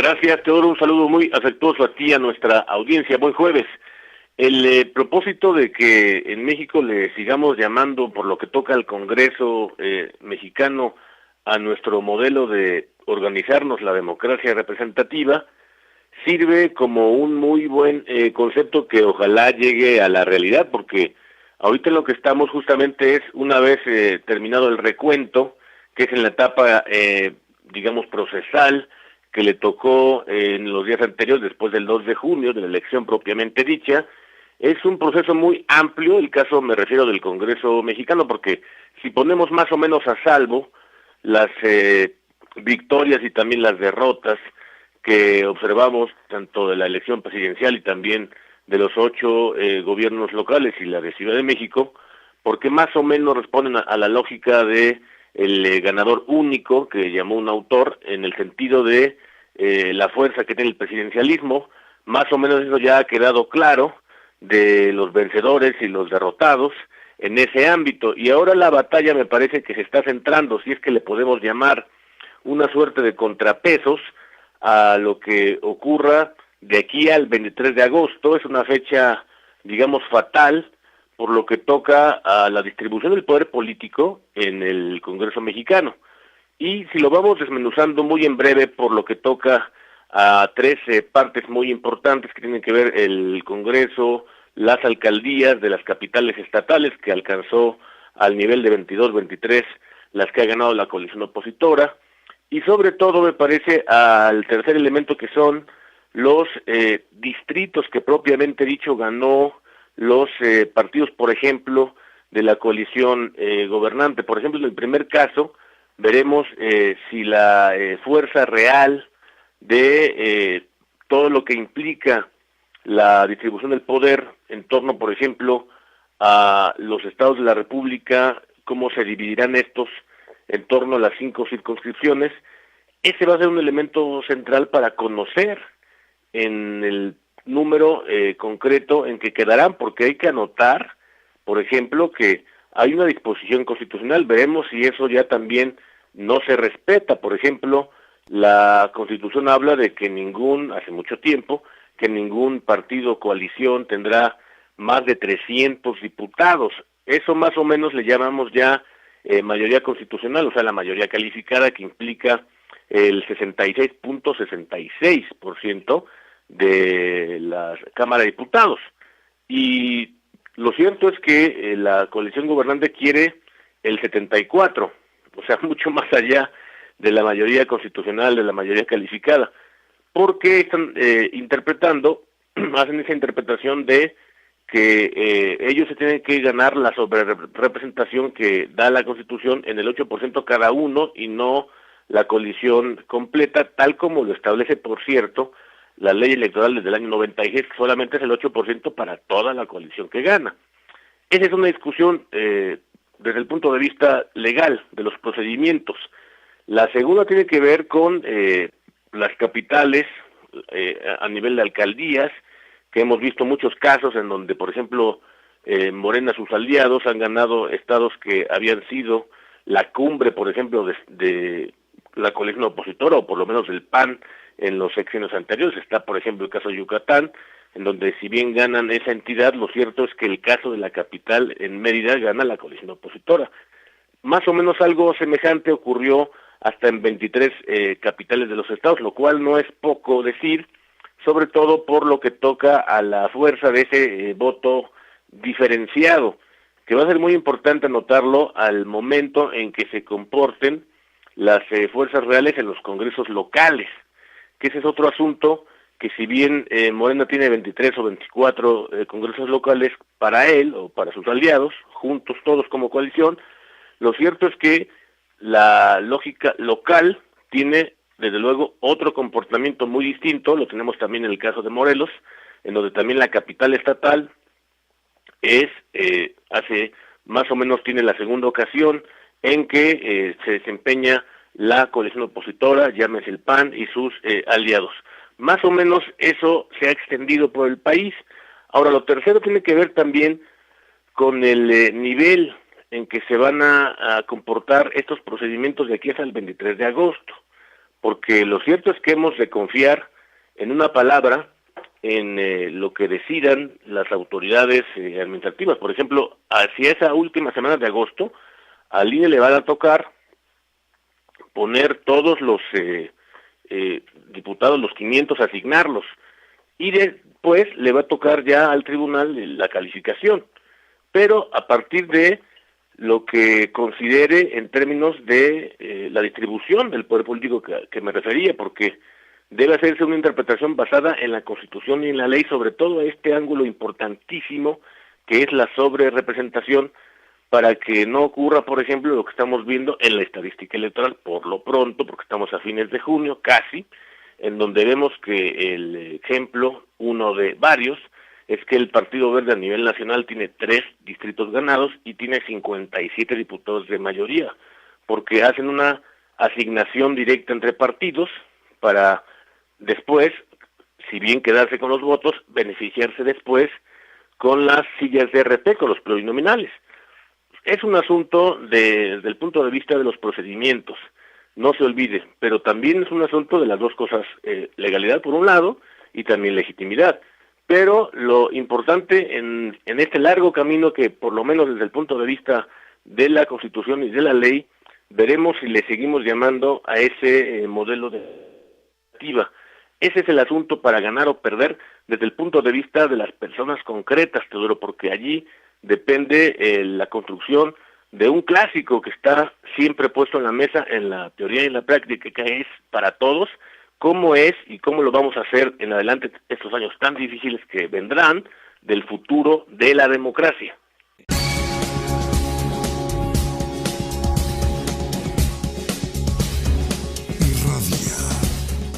Gracias, Teodoro. Un saludo muy afectuoso a ti y a nuestra audiencia. Buen jueves. El propósito de que en México le sigamos llamando por lo que toca al Congreso mexicano a nuestro modelo de organizarnos la democracia representativa sirve como un muy buen concepto que ojalá llegue a la realidad, porque ahorita lo que estamos justamente es, una vez terminado el recuento, que es en la etapa, digamos, procesal, que le tocó en los días anteriores, después del 2 de junio, de la elección propiamente dicha. Es un proceso muy amplio, el caso me refiero del Congreso mexicano, porque si ponemos más o menos a salvo las victorias y también las derrotas que observamos, tanto de la elección presidencial y también de los 8 gobiernos locales y la de Ciudad de México, porque más o menos responden a la lógica de el ganador único que llamó un autor, en el sentido de la fuerza que tiene el presidencialismo. Más o menos eso ya ha quedado claro, de los vencedores y los derrotados en ese ámbito, y ahora la batalla me parece que se está centrando, si es que le podemos llamar una suerte de contrapesos a lo que ocurra de aquí al 23 de agosto. Es una fecha, digamos, fatal por lo que toca a la distribución del poder político en el Congreso mexicano. Y si lo vamos desmenuzando muy en breve, por lo que toca a 13 partes muy importantes que tienen que ver el Congreso, las alcaldías de las capitales estatales, que alcanzó al nivel de 22, 23, las que ha ganado la coalición opositora, y sobre todo me parece al tercer elemento, que son los distritos que propiamente dicho ganó los partidos, por ejemplo, de la coalición gobernante. Por ejemplo, en el primer caso, veremos si la fuerza real de todo lo que implica la distribución del poder en torno, por ejemplo, a los estados de la República, cómo se dividirán estos en torno a las 5 circunscripciones. Ese va a ser un elemento central para conocer en el número concreto en que quedarán, porque hay que anotar, por ejemplo, que hay una disposición constitucional. Veremos si eso ya también no se respeta. Por ejemplo, la Constitución habla de que hace mucho tiempo, que ningún partido o coalición tendrá más de 300 diputados. Eso más o menos le llamamos ya mayoría constitucional, o sea, la mayoría calificada, que implica el 66.66% de la Cámara de Diputados. Y lo cierto es que la coalición gobernante quiere el 74%, o sea, mucho más allá de la mayoría constitucional, de la mayoría calificada, porque están interpretando, hacen esa interpretación de que ellos se tienen que ganar la sobrerepresentación que da la Constitución en el 8% cada uno, y no la coalición completa, tal como lo establece, por cierto, la ley electoral desde el año 96, que solamente es el 8% para toda la coalición que gana. Esa es una discusión desde el punto de vista legal, de los procedimientos. La segunda tiene que ver con las capitales a nivel de alcaldías, que hemos visto muchos casos en donde, por ejemplo, Morena, sus aliados, han ganado estados que habían sido la cumbre, por ejemplo, de la coalición opositora, o por lo menos del PAN en los sexenios anteriores. Está, por ejemplo, el caso de Yucatán, en donde si bien ganan esa entidad, lo cierto es que el caso de la capital, en Mérida, gana la coalición opositora. Más o menos algo semejante ocurrió hasta en 23 capitales de los estados, lo cual no es poco decir, sobre todo por lo que toca a la fuerza de ese voto diferenciado, que va a ser muy importante anotarlo al momento en que se comporten las fuerzas reales en los congresos locales, que ese es otro asunto, que si bien Morena tiene 23 o 24 congresos locales para él o para sus aliados, juntos todos como coalición, lo cierto es que la lógica local tiene, desde luego, otro comportamiento muy distinto. Lo tenemos también en el caso de Morelos, en donde también la capital estatal hace más o menos, tiene la segunda ocasión en que se desempeña la coalición opositora, llámese el PAN y sus aliados. Más o menos eso se ha extendido por el país. Ahora, lo tercero tiene que ver también con el nivel en que se van a comportar estos procedimientos de aquí hasta el 23 de agosto, porque lo cierto es que hemos de confiar en una palabra, en lo que decidan las autoridades administrativas. Por ejemplo, hacia esa última semana de agosto, al INE le va a tocar poner todos los diputados, los 500, asignarlos, y después le va a tocar ya al tribunal la calificación, pero a partir de lo que considere en términos de la distribución del poder político que me refería, porque debe hacerse una interpretación basada en la Constitución y en la ley, sobre todo este ángulo importantísimo que es la sobrerepresentación, para que no ocurra, por ejemplo, lo que estamos viendo en la estadística electoral, por lo pronto, porque estamos a fines de junio, casi, en donde vemos que el ejemplo, uno de varios, es que el Partido Verde a nivel nacional tiene 3 distritos ganados y tiene 57 diputados de mayoría, porque hacen una asignación directa entre partidos para después, si bien quedarse con los votos, beneficiarse después con las sillas de RP, con los plurinominales. Es un asunto desde el punto de vista de los procedimientos, no se olvide, pero también es un asunto de las dos cosas, legalidad por un lado y también legitimidad. Pero lo importante en este largo camino que por lo menos desde el punto de vista de la Constitución y de la ley, veremos si le seguimos llamando a ese modelo de activa. Ese es el asunto para ganar o perder desde el punto de vista de las personas concretas, Teodoro, porque allí depende la construcción de un clásico que está siempre puesto en la mesa en la teoría y en la práctica, que es para todos, cómo es y cómo lo vamos a hacer en adelante estos años tan difíciles que vendrán del futuro de la democracia.